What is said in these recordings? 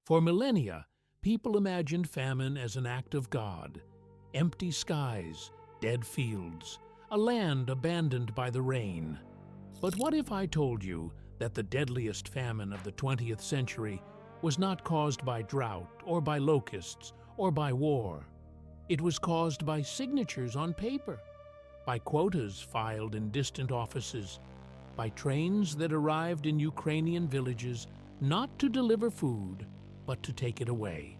For millennia, people imagined famine as an act of God. Empty skies, dead fields, a land abandoned by the rain. But what if I told you that the deadliest famine of the 20th century was not caused by drought or by locusts or by war? It was caused by signatures on paper, by quotas filed in distant offices, by trains that arrived in Ukrainian villages not to deliver food, but to take it away.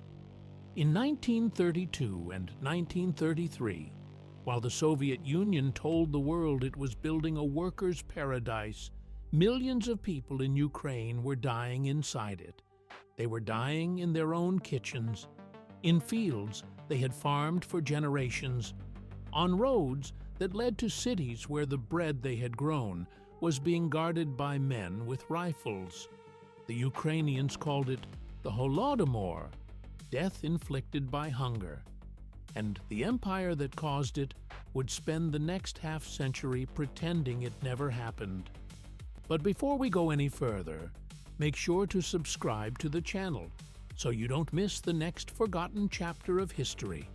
In 1932 and 1933, while the Soviet Union told the world it was building a workers' paradise, millions of people in Ukraine were dying inside it. They were dying in their own kitchens, in fields they had farmed for generations, on roads that led to cities where the bread they had grown was being guarded by men with rifles. The Ukrainians called it the Holodomor, death inflicted by hunger. And the empire that caused it would spend the next half-century pretending it never happened. But before we go any further, make sure to subscribe to the channel so you don't miss the next forgotten chapter of history.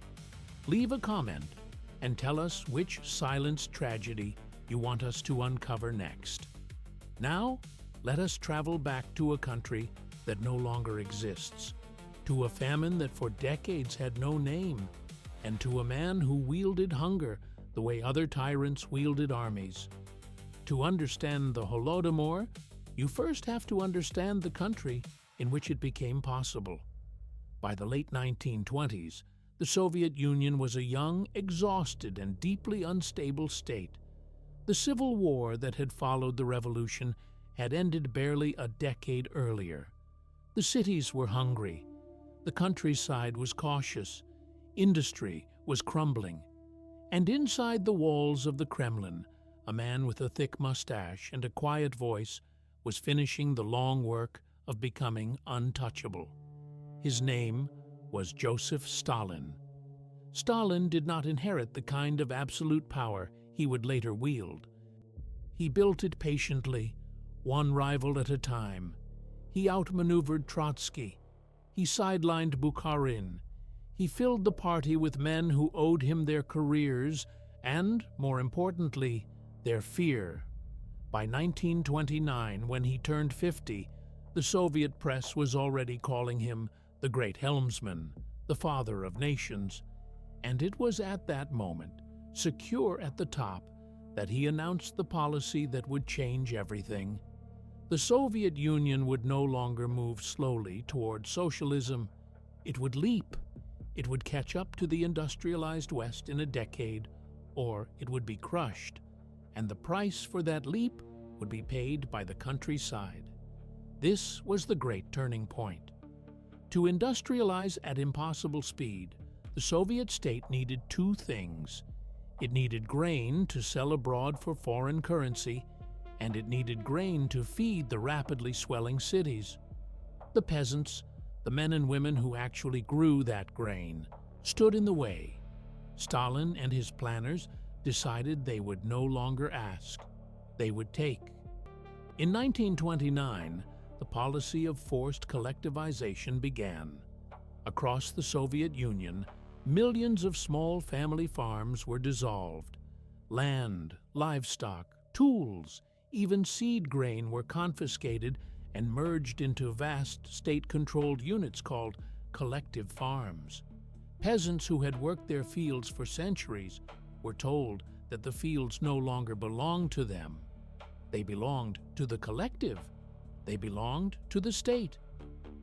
Leave a comment and tell us which silenced tragedy you want us to uncover next. Now, let us travel back to a country that no longer exists, to a famine that for decades had no name, and to a man who wielded hunger the way other tyrants wielded armies. To understand the Holodomor, you first have to understand the country in which it became possible. By the late 1920s, the Soviet Union was a young, exhausted, and deeply unstable state. The civil war that had followed the revolution had ended barely a decade earlier. The cities were hungry. The countryside was cautious. Industry was crumbling. And inside the walls of the Kremlin, a man with a thick mustache and a quiet voice was finishing the long work of becoming untouchable. His name was Joseph Stalin. Stalin did not inherit the kind of absolute power he would later wield. He built it patiently, one rival at a time. He outmaneuvered Trotsky. He sidelined Bukharin. He filled the party with men who owed him their careers and, more importantly, their fear. By 1929, when he turned 50, the Soviet press was already calling him the Great Helmsman, the Father of Nations. And it was at that moment, secure at the top, that he announced the policy that would change everything. The Soviet Union would no longer move slowly toward socialism. It would leap. It would catch up to the industrialized West in a decade, or it would be crushed. And the price for that leap would be paid by the countryside. This was the great turning point. To industrialize at impossible speed, the Soviet state needed two things. It needed grain to sell abroad for foreign currency, and it needed grain to feed the rapidly swelling cities. The peasants, the men and women who actually grew that grain, stood in the way. Stalin and his planners decided they would no longer ask, they would take. In 1929, the policy of forced collectivization began. Across the Soviet Union, millions of small family farms were dissolved. Land, livestock, tools, even seed grain were confiscated and merged into vast state-controlled units called collective farms. Peasants who had worked their fields for centuries were told that the fields no longer belonged to them. They belonged to the collective. They belonged to the state.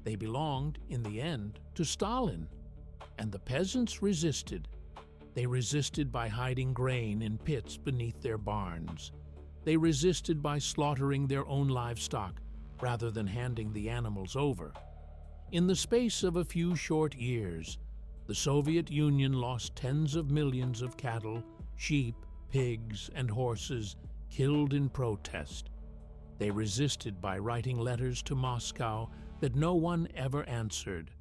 They belonged, in the end, to Stalin. And the peasants resisted. They resisted by hiding grain in pits beneath their barns. They resisted by slaughtering their own livestock rather than handing the animals over. In the space of a few short years, the Soviet Union lost tens of millions of cattle, sheep, pigs, and horses killed in protest. They resisted by writing letters to Moscow that no one ever answered.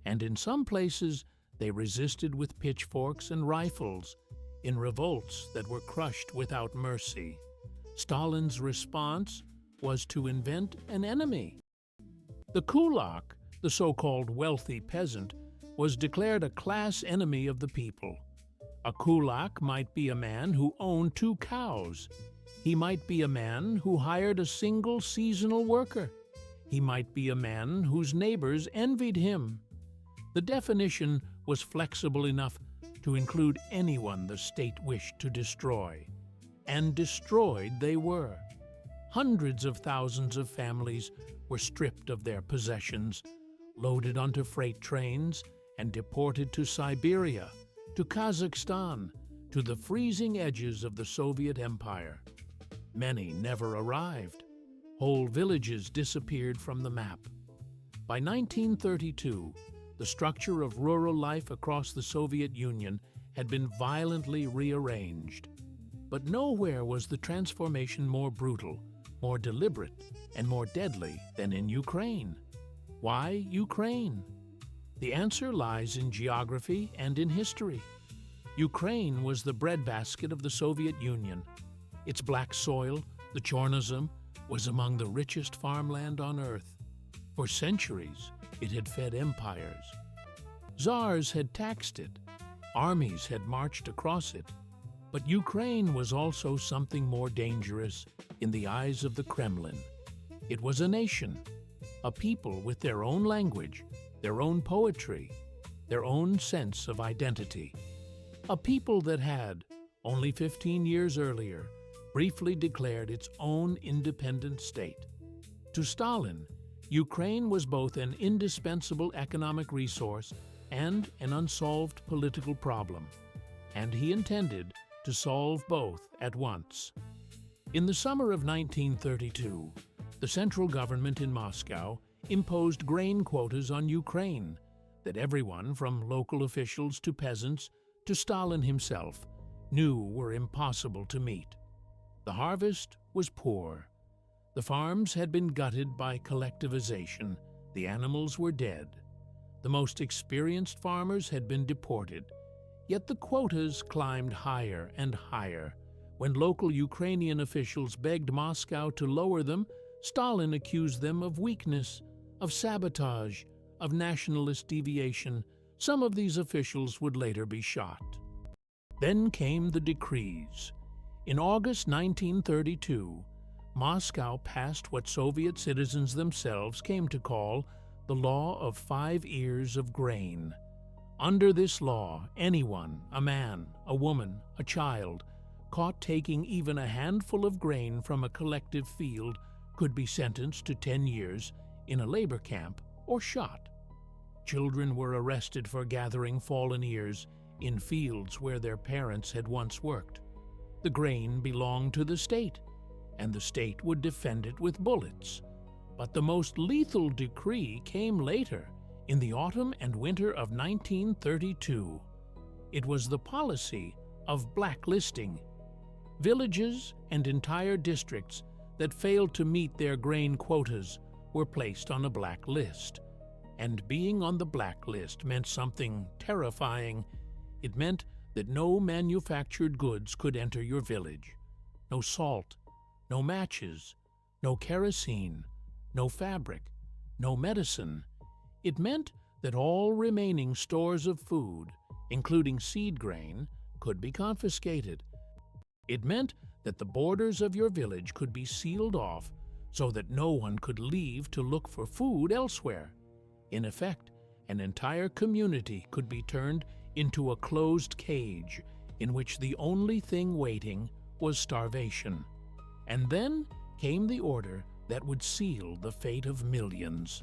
And in some places, they resisted with pitchforks and rifles, in revolts that were crushed without mercy. Stalin's response was to invent an enemy. The kulak, the so-called wealthy peasant, was declared a class enemy of the people. A kulak might be a man who owned 2 cows. He might be a man who hired a single seasonal worker. He might be a man whose neighbors envied him. The definition was flexible enough to include anyone the state wished to destroy. And destroyed they were. Hundreds of thousands of families were stripped of their possessions, loaded onto freight trains, and deported to Siberia, to Kazakhstan, to the freezing edges of the Soviet Empire. Many never arrived. Whole villages disappeared from the map. By 1932, the structure of rural life across the Soviet Union had been violently rearranged. But nowhere was the transformation more brutal, more deliberate, and more deadly than in Ukraine. Why Ukraine? The answer lies in geography and in history. Ukraine was the breadbasket of the Soviet Union. Its black soil, the Chornozem, was among the richest farmland on earth. For centuries, it had fed empires. Tsars had taxed it. Armies had marched across it. But Ukraine was also something more dangerous in the eyes of the Kremlin. It was a nation, a people with their own language, their own poetry, their own sense of identity. A people that had, only 15 years earlier, briefly declared its own independent state. To Stalin, Ukraine was both an indispensable economic resource and an unsolved political problem, and he intended to solve both at once. In the summer of 1932, the central government in Moscow imposed grain quotas on Ukraine that everyone from local officials to peasants to Stalin himself knew were impossible to meet. The harvest was poor. The farms had been gutted by collectivization. The animals were dead. The most experienced farmers had been deported. Yet the quotas climbed higher and higher. When local Ukrainian officials begged Moscow to lower them, Stalin accused them of weakness, of sabotage, of nationalist deviation. Some of these officials would later be shot. Then came the decrees. In August 1932, Moscow passed what Soviet citizens themselves came to call the Law of 5 Ears of Grain. Under this law, anyone, a man, a woman, a child, caught taking even a handful of grain from a collective field could be sentenced to 10 years in a labor camp or shot. Children were arrested for gathering fallen ears in fields where their parents had once worked. The grain belonged to the state, and the state would defend it with bullets. But the most lethal decree came later, in the autumn and winter of 1932. It was the policy of blacklisting. Villages and entire districts that failed to meet their grain quotas were placed on a black list. And being on the blacklist meant something terrifying. It meant that no manufactured goods could enter your village. No salt, no matches, no kerosene, no fabric, no medicine. It meant that all remaining stores of food, including seed grain, could be confiscated. It meant that the borders of your village could be sealed off so that no one could leave to look for food elsewhere. In effect, an entire community could be turned into a closed cage in which the only thing waiting was starvation. And then came the order that would seal the fate of millions.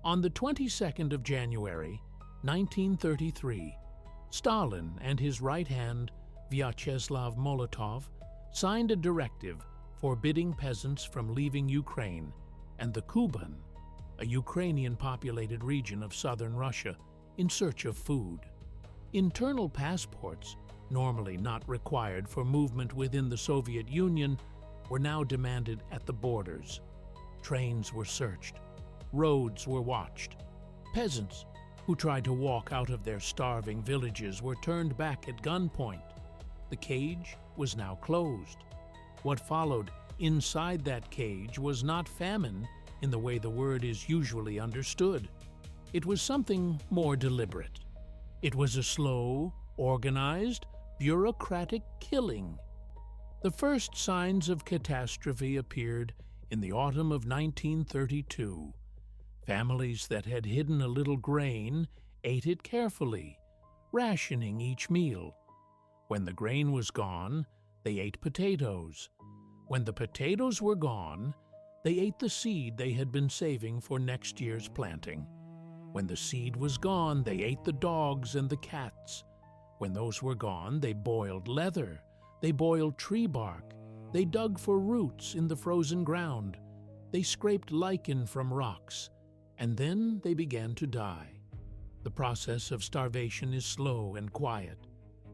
On the 22nd of January, 1933, Stalin and his right hand, Vyacheslav Molotov, signed a directive forbidding peasants from leaving Ukraine and the Kuban, a Ukrainian-populated region of southern Russia, in search of food. Internal passports, normally not required for movement within the Soviet Union, were now demanded at the borders. Trains were searched. Roads were watched. Peasants who tried to walk out of their starving villages were turned back at gunpoint. The cage was now closed. What followed inside that cage was not famine in the way the word is usually understood. It was something more deliberate. It was a slow, organized, bureaucratic killing. The first signs of catastrophe appeared in the autumn of 1932. Families that had hidden a little grain ate it carefully, rationing each meal. When the grain was gone, they ate potatoes. When the potatoes were gone, they ate the seed they had been saving for next year's planting. When the seed was gone, they ate the dogs and the cats. When those were gone, they boiled leather. They boiled tree bark. They dug for roots in the frozen ground. They scraped lichen from rocks. And then they began to die. The process of starvation is slow and quiet.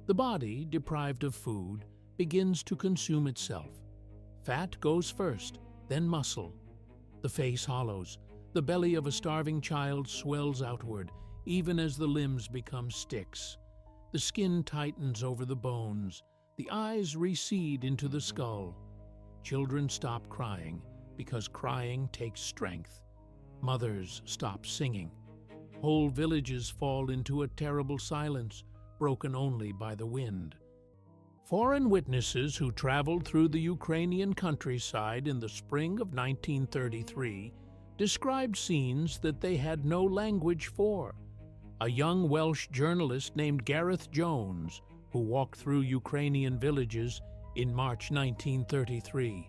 The body, deprived of food, begins to consume itself. Fat goes first, then muscle. The face hollows. The belly of a starving child swells outward, even as the limbs become sticks. The skin tightens over the bones. The eyes recede into the skull. Children stop crying, because crying takes strength. Mothers stop singing. Whole villages fall into a terrible silence, broken only by the wind. Foreign witnesses who traveled through the Ukrainian countryside in the spring of 1933 described scenes that they had no language for. A young Welsh journalist named Gareth Jones, who walked through Ukrainian villages in March 1933,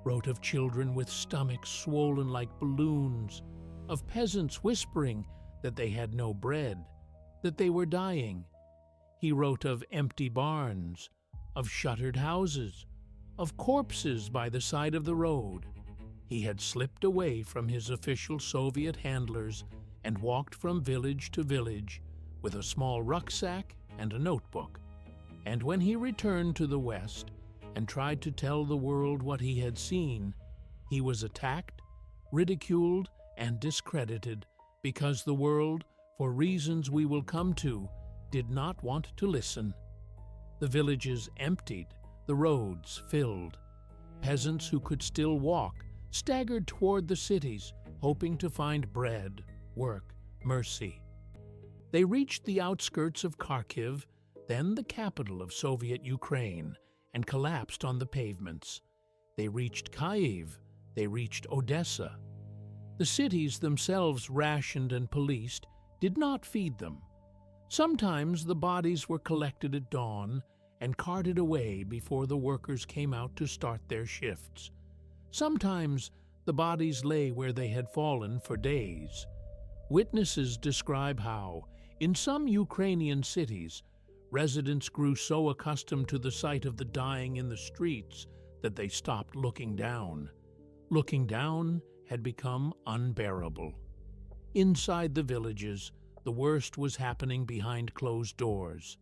wrote of children with stomachs swollen like balloons, of peasants whispering that they had no bread, that they were dying. He wrote of empty barns, of shuttered houses, of corpses by the side of the road. He had slipped away from his official Soviet handlers and walked from village to village with a small rucksack and a notebook. And when he returned to the West and tried to tell the world what he had seen, he was attacked, ridiculed, and discredited because the world, for reasons we will come to, did not want to listen. The villages emptied, the roads filled. Peasants who could still walk staggered toward the cities, hoping to find bread, work, mercy. They reached the outskirts of Kharkiv, then the capital of Soviet Ukraine, and collapsed on the pavements. They reached Kyiv. They reached Odessa. The cities themselves, rationed and policed, did not feed them. Sometimes the bodies were collected at dawn and carted away before the workers came out to start their shifts. Sometimes the bodies lay where they had fallen for days. Witnesses describe how, in some Ukrainian cities, residents grew so accustomed to the sight of the dying in the streets that they stopped looking down. Looking down had become unbearable. Inside the villages, the worst was happening behind closed doors.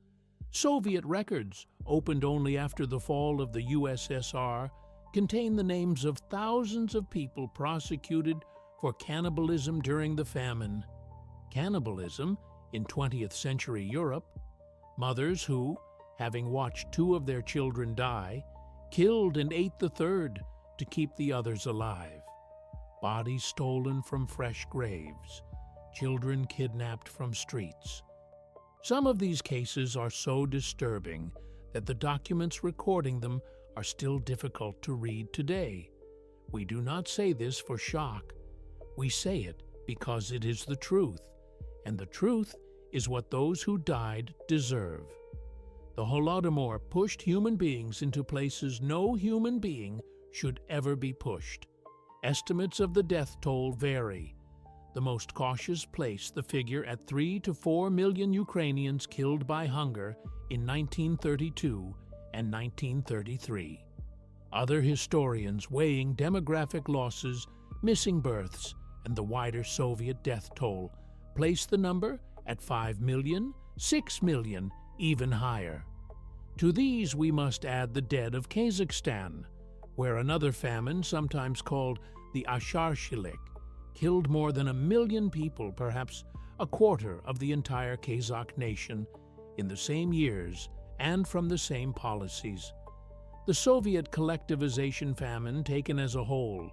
Soviet records, opened only after the fall of the USSR, contain the names of thousands of people prosecuted for cannibalism during the famine. Cannibalism in 20th century Europe. Mothers who, having watched 2 of their children die, killed and ate the third to keep the others alive. Bodies stolen from fresh graves. Children kidnapped from streets. Some of these cases are so disturbing that the documents recording them are still difficult to read today. We do not say this for shock. We say it because it is the truth, and the truth is what those who died deserve. The Holodomor pushed human beings into places no human being should ever be pushed. Estimates of the death toll vary. The most cautious place the figure at 3 to 4 million Ukrainians killed by hunger in 1932 and 1933. Other historians weighing demographic losses, missing births, and the wider Soviet death toll place the number at 5 million, 6 million, even higher. To these we must add the dead of Kazakhstan, where another famine, sometimes called the Asharshilik, killed more than 1 million people, perhaps a quarter of the entire Kazakh nation, in the same years and from the same policies. The Soviet collectivization famine, taken as a whole,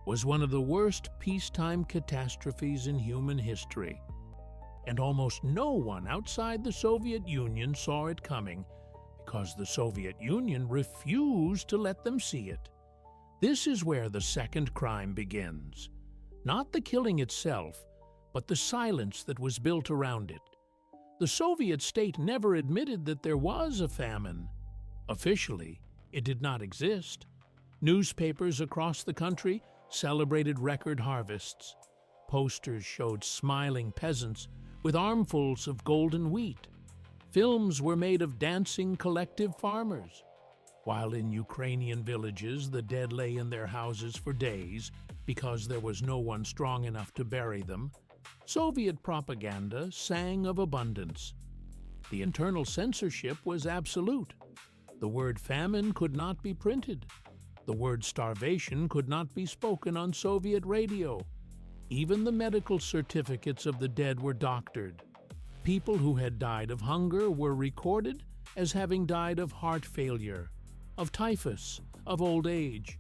was one of the worst peacetime catastrophes in human history. and almost no one outside the Soviet Union saw it coming because the Soviet Union refused to let them see it. This is where the second crime begins. Not the killing itself, but the silence that was built around it. The Soviet state never admitted that there was a famine. Officially, it did not exist. Newspapers across the country celebrated record harvests. Posters showed smiling peasants with armfuls of golden wheat. Films were made of dancing collective farmers. While in Ukrainian villages the dead lay in their houses for days because there was no one strong enough to bury them, Soviet propaganda sang of abundance. The internal censorship was absolute. The word famine could not be printed. The word starvation could not be spoken on Soviet radio. Even the medical certificates of the dead were doctored. People who had died of hunger were recorded as having died of heart failure, of typhus, of old age.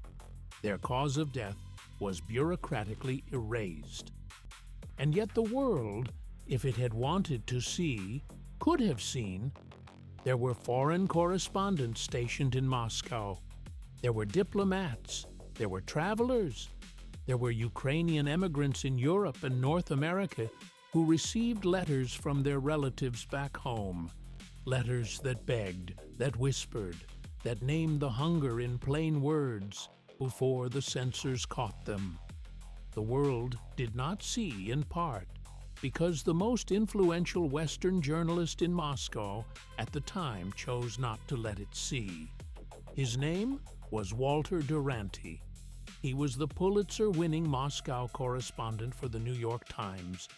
Their cause of death was bureaucratically erased. And yet the world, if it had wanted to see, could have seen. There were foreign correspondents stationed in Moscow. There were diplomats. There were travelers. There were Ukrainian immigrants in Europe and North America who received letters from their relatives back home. Letters that begged, that whispered, that named the hunger in plain words before the censors caught them. The world did not see, in part, because the most influential Western journalist in Moscow at the time chose not to let it see. His name was Walter Duranty. He was the Pulitzer-winning Moscow correspondent for the New York Times,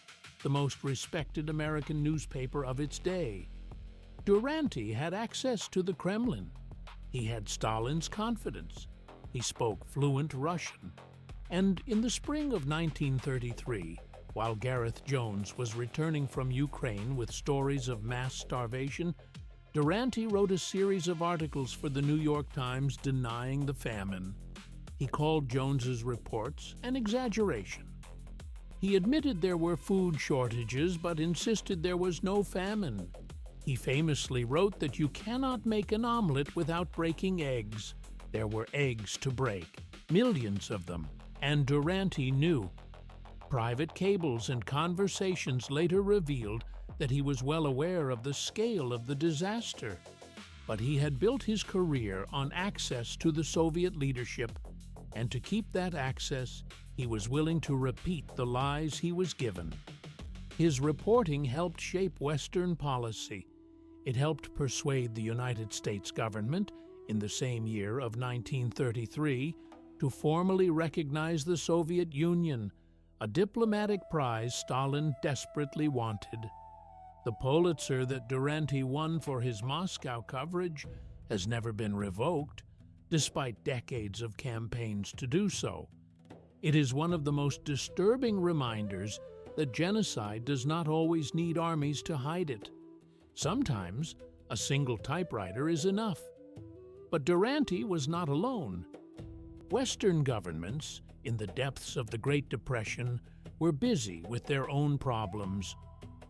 the most respected American newspaper of its day. Duranty had access to the Kremlin. He had Stalin's confidence. He spoke fluent Russian. And in the spring of 1933, while Gareth Jones was returning from Ukraine with stories of mass starvation, Duranty wrote a series of articles for the New York Times denying the famine. He called Jones's reports an exaggeration. He admitted there were food shortages, but insisted there was no famine. He famously wrote that you cannot make an omelet without breaking eggs. There were eggs to break, millions of them, and Duranty knew. Private cables and conversations later revealed that he was well aware of the scale of the disaster. But he had built his career on access to the Soviet leadership, and to keep that access, he was willing to repeat the lies he was given. His reporting helped shape Western policy. It helped persuade the United States government, in the same year of 1933, to formally recognize the Soviet Union, a diplomatic prize Stalin desperately wanted. The Pulitzer that Duranty won for his Moscow coverage has never been revoked, despite decades of campaigns to do so. It is one of the most disturbing reminders that genocide does not always need armies to hide it. Sometimes a single typewriter is enough. But Duranty was not alone. Western governments, in the depths of the Great Depression, were busy with their own problems.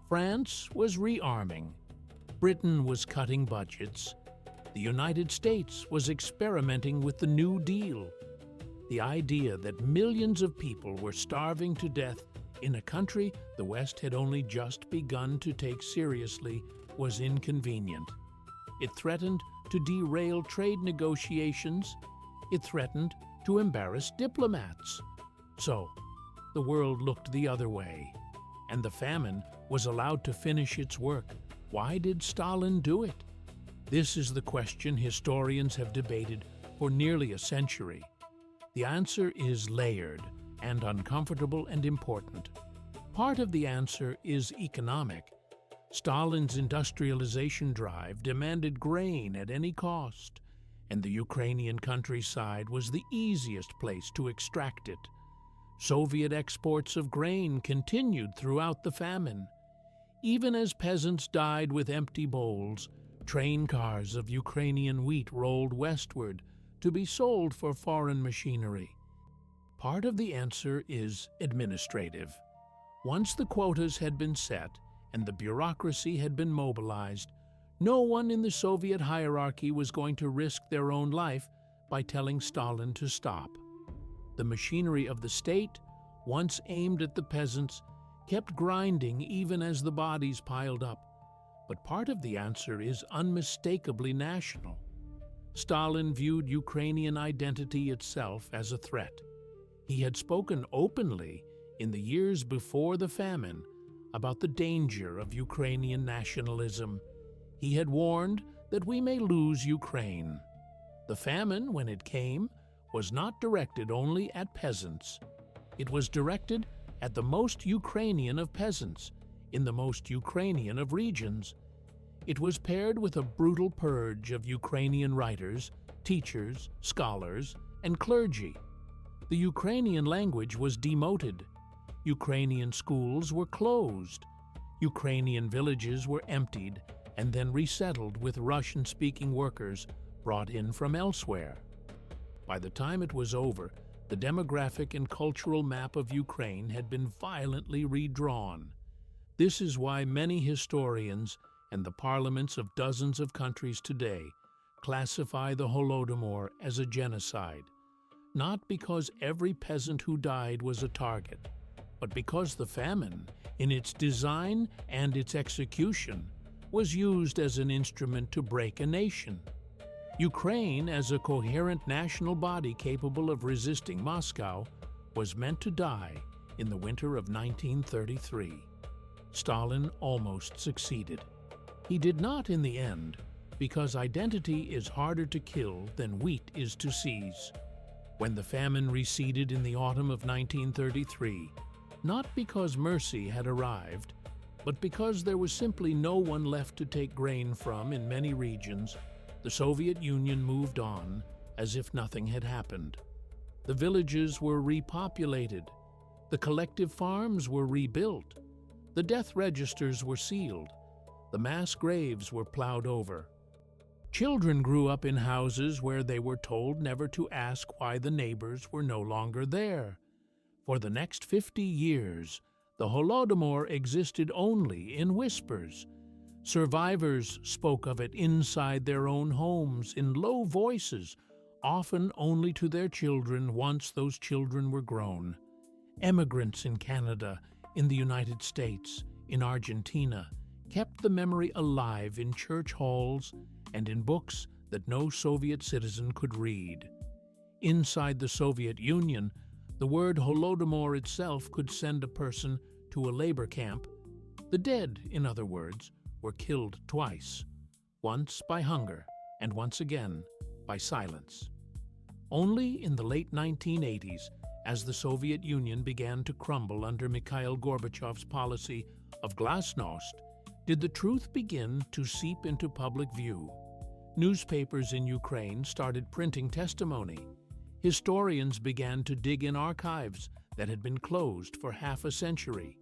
France was rearming. Britain was cutting budgets. The United States was experimenting with the New Deal. The idea that millions of people were starving to death in a country the West had only just begun to take seriously was inconvenient. It threatened to derail trade negotiations. It threatened to embarrass diplomats. So, the world looked the other way, and the famine was allowed to finish its work. Why did Stalin do it? This is the question historians have debated for nearly a century. The answer is layered and uncomfortable and important. Part of the answer is economic. Stalin's industrialization drive demanded grain at any cost, and the Ukrainian countryside was the easiest place to extract it. Soviet exports of grain continued throughout the famine. Even as peasants died with empty bowls, train cars of Ukrainian wheat rolled westward to be sold for foreign machinery. Part of the answer is administrative. Once the quotas had been set and the bureaucracy had been mobilized, no one in the Soviet hierarchy was going to risk their own life by telling Stalin to stop. The machinery of the state, once aimed at the peasants, kept grinding even as the bodies piled up. But part of the answer is unmistakably national. Stalin viewed Ukrainian identity itself as a threat. He had spoken openly in the years before the famine about the danger of Ukrainian nationalism. He had warned that we may lose Ukraine. The famine, when it came, was not directed only at peasants. It was directed at the most Ukrainian of peasants, in the most Ukrainian of regions. It was paired with a brutal purge of Ukrainian writers, teachers, scholars, and clergy. The Ukrainian language was demoted. Ukrainian schools were closed. Ukrainian villages were emptied and then resettled with Russian-speaking workers brought in from elsewhere. By the time it was over, the demographic and cultural map of Ukraine had been violently redrawn. This is why many historians and the parliaments of dozens of countries today classify the Holodomor as a genocide, not because every peasant who died was a target, but because the famine, in its design and its execution, was used as an instrument to break a nation. Ukraine, as a coherent national body capable of resisting Moscow, was meant to die in the winter of 1933. Stalin almost succeeded. He did not in the end, because identity is harder to kill than wheat is to seize. When the famine receded in the autumn of 1933, not because mercy had arrived, but because there was simply no one left to take grain from in many regions, the Soviet Union moved on as if nothing had happened. The villages were repopulated. The collective farms were rebuilt. The death registers were sealed. The mass graves were plowed over. Children grew up in houses where they were told never to ask why the neighbors were no longer there. For the next 50 years, the Holodomor existed only in whispers. Survivors spoke of it inside their own homes in low voices, often only to their children once those children were grown. Emigrants in Canada, in the United States, in Argentina, kept the memory alive in church halls and in books that no Soviet citizen could read. Inside the Soviet Union, the word Holodomor itself could send a person to a labor camp. The dead, in other words, were killed twice, once by hunger and once again by silence. Only in the late 1980s, as the Soviet Union began to crumble under Mikhail Gorbachev's policy of glasnost, did the truth begin to seep into public view. Newspapers in Ukraine started printing testimony. Historians began to dig in archives that had been closed for half a century.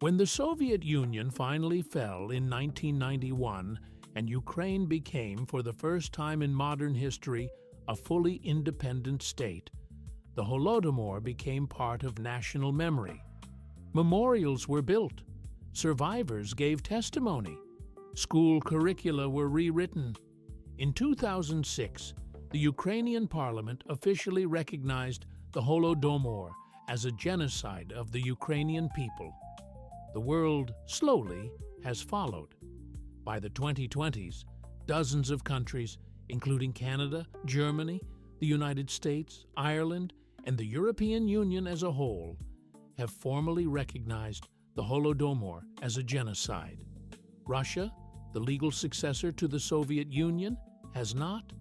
When the Soviet Union finally fell in 1991 and Ukraine became, for the first time in modern history, a fully independent state, the Holodomor became part of national memory. Memorials were built. Survivors gave testimony. School curricula were rewritten. In 2006, the Ukrainian parliament officially recognized the Holodomor as a genocide of the Ukrainian people. The world, slowly, has followed. By the 2020s, dozens of countries, including Canada, Germany, the United States, Ireland, and the European Union as a whole, have formally recognized the Holodomor as a genocide. Russia, the legal successor to the Soviet Union, has not.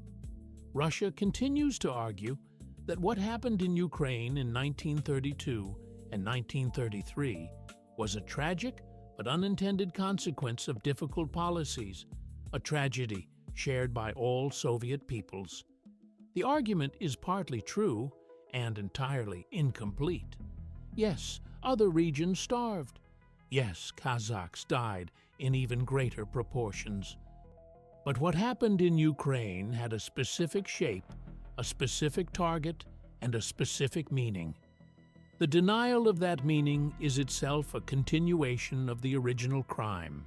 Russia continues to argue that what happened in Ukraine in 1932 and 1933 was a tragic but unintended consequence of difficult policies, a tragedy shared by all Soviet peoples. The argument is partly true and entirely incomplete. Yes, other regions starved. Yes, Kazakhs died in even greater proportions. But what happened in Ukraine had a specific shape, a specific target, and a specific meaning. The denial of that meaning is itself a continuation of the original crime.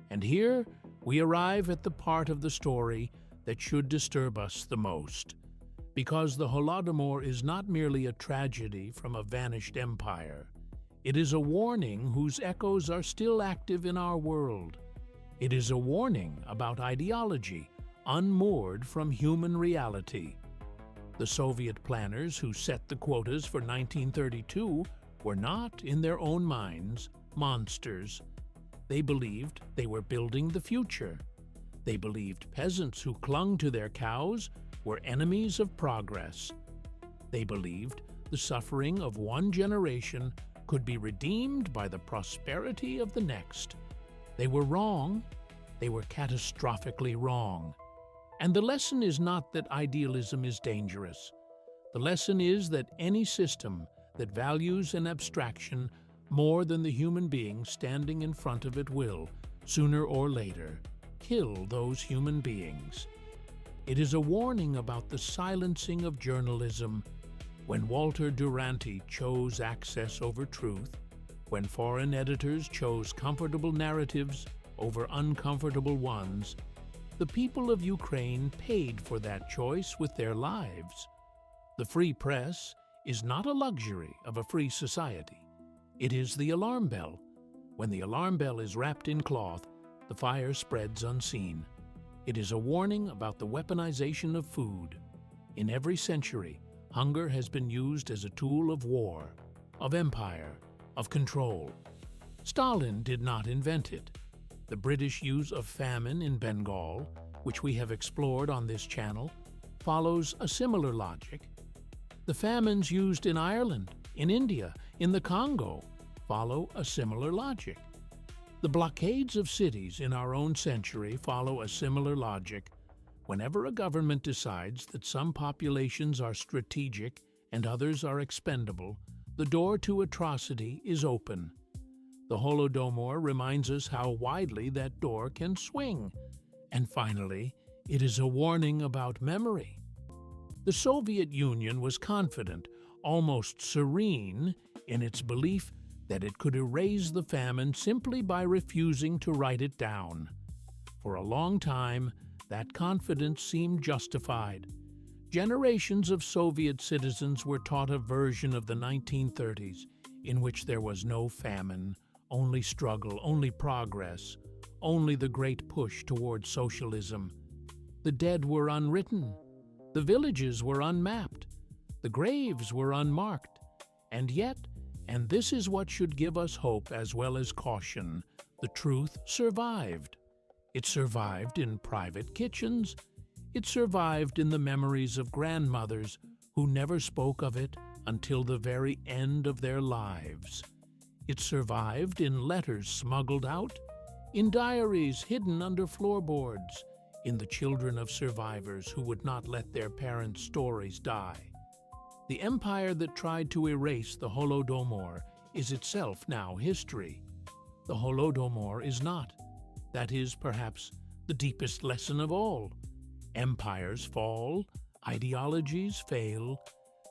And here we arrive at the part of the story that should disturb us the most. Because the Holodomor is not merely a tragedy from a vanished empire. It is a warning whose echoes are still active in our world. It is a warning about ideology unmoored from human reality. The Soviet planners who set the quotas for 1932 were not, in their own minds, monsters. They believed they were building the future. They believed peasants who clung to their cows were enemies of progress. They believed the suffering of one generation could be redeemed by the prosperity of the next. They were wrong. They were catastrophically wrong. And the lesson is not that idealism is dangerous. The lesson is that any system that values an abstraction more than the human being standing in front of it will, sooner or later, kill those human beings. It is a warning about the silencing of journalism when Walter Duranty chose access over truth, when foreign editors chose comfortable narratives over uncomfortable ones. The people of Ukraine paid for that choice with their lives. The free press is not a luxury of a free society. It is the alarm bell. When the alarm bell is wrapped in cloth, the fire spreads unseen. It is a warning about the weaponization of food. In every century, hunger has been used as a tool of war, of empire, of control. Stalin did not invent it. The British use of famine in Bengal, which we have explored on this channel, follows a similar logic. The famines used in Ireland, in India, in the Congo, follow a similar logic. The blockades of cities in our own century follow a similar logic. Whenever a government decides that some populations are strategic and others are expendable, the door to atrocity is open. The Holodomor reminds us how widely that door can swing. And finally, it is a warning about memory. The Soviet Union was confident, almost serene, in its belief that it could erase the famine simply by refusing to write it down. For a long time, that confidence seemed justified. Generations of Soviet citizens were taught a version of the 1930s in which there was no famine, only struggle, only progress, only the great push towards socialism. The dead were unwritten. The villages were unmapped. The graves were unmarked. And yet, and this is what should give us hope as well as caution, the truth survived. It survived in private kitchens. It survived in the memories of grandmothers who never spoke of it until the very end of their lives. It survived in letters smuggled out, in diaries hidden under floorboards, in the children of survivors who would not let their parents' stories die. The empire that tried to erase the Holodomor is itself now history. The Holodomor is not. That is, perhaps, the deepest lesson of all. Empires fall, ideologies fail,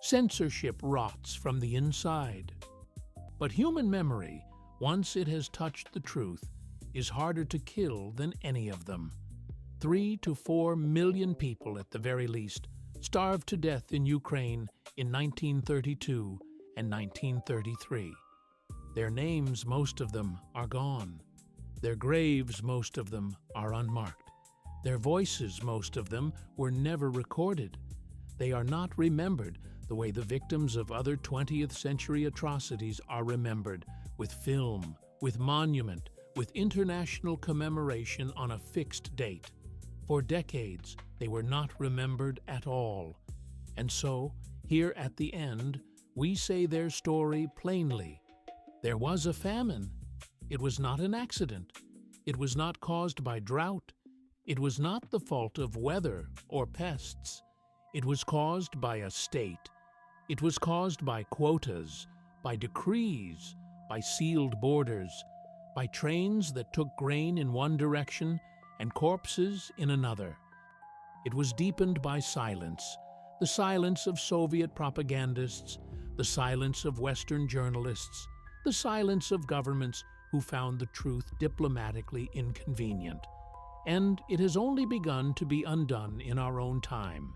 censorship rots from the inside. But human memory, once it has touched the truth, is harder to kill than any of them. 3 to 4 million people, at the very least, starved to death in Ukraine in 1932 and 1933. Their names, most of them, are gone. Their graves, most of them, are unmarked. Their voices, most of them, were never recorded. They are not remembered the way the victims of other 20th century atrocities are remembered, with film, with monument, with international commemoration on a fixed date. For decades, they were not remembered at all. And so, here at the end, we say their story plainly. There was a famine. It was not an accident. It was not caused by drought. It was not the fault of weather or pests. It was caused by a state. It was caused by quotas, by decrees, by sealed borders, by trains that took grain in one direction and corpses in another. It was deepened by silence, the silence of Soviet propagandists, the silence of Western journalists, the silence of governments who found the truth diplomatically inconvenient. And it has only begun to be undone in our own time,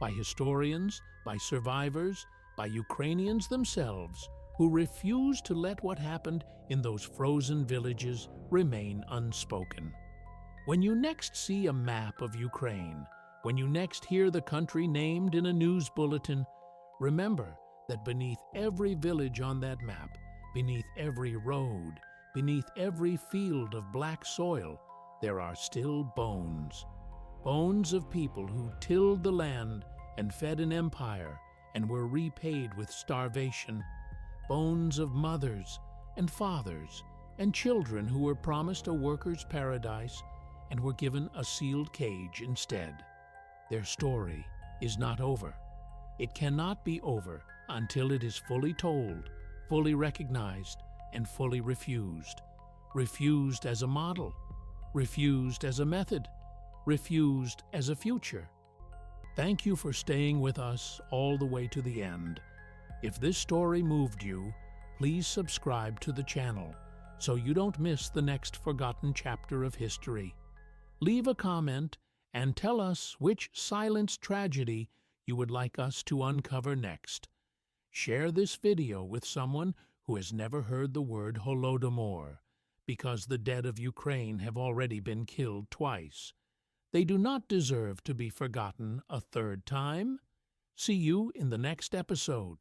by historians, by survivors, by Ukrainians themselves, who refuse to let what happened in those frozen villages remain unspoken. When you next see a map of Ukraine, when you next hear the country named in a news bulletin, remember that beneath every village on that map, beneath every road, beneath every field of black soil, there are still bones. Bones of people who tilled the land and fed an empire and were repaid with starvation. Bones of mothers and fathers and children who were promised a worker's paradise and were given a sealed cage instead. Their story is not over. It cannot be over until it is fully told, fully recognized, and fully refused. Refused as a model, refused as a method, refused as a future. Thank you for staying with us all the way to the end. If this story moved you, please subscribe to the channel so you don't miss the next forgotten chapter of history. Leave a comment and tell us which silenced tragedy you would like us to uncover next. Share this video with someone who has never heard the word Holodomor, because the dead of Ukraine have already been killed twice. They do not deserve to be forgotten a third time. See you in the next episode.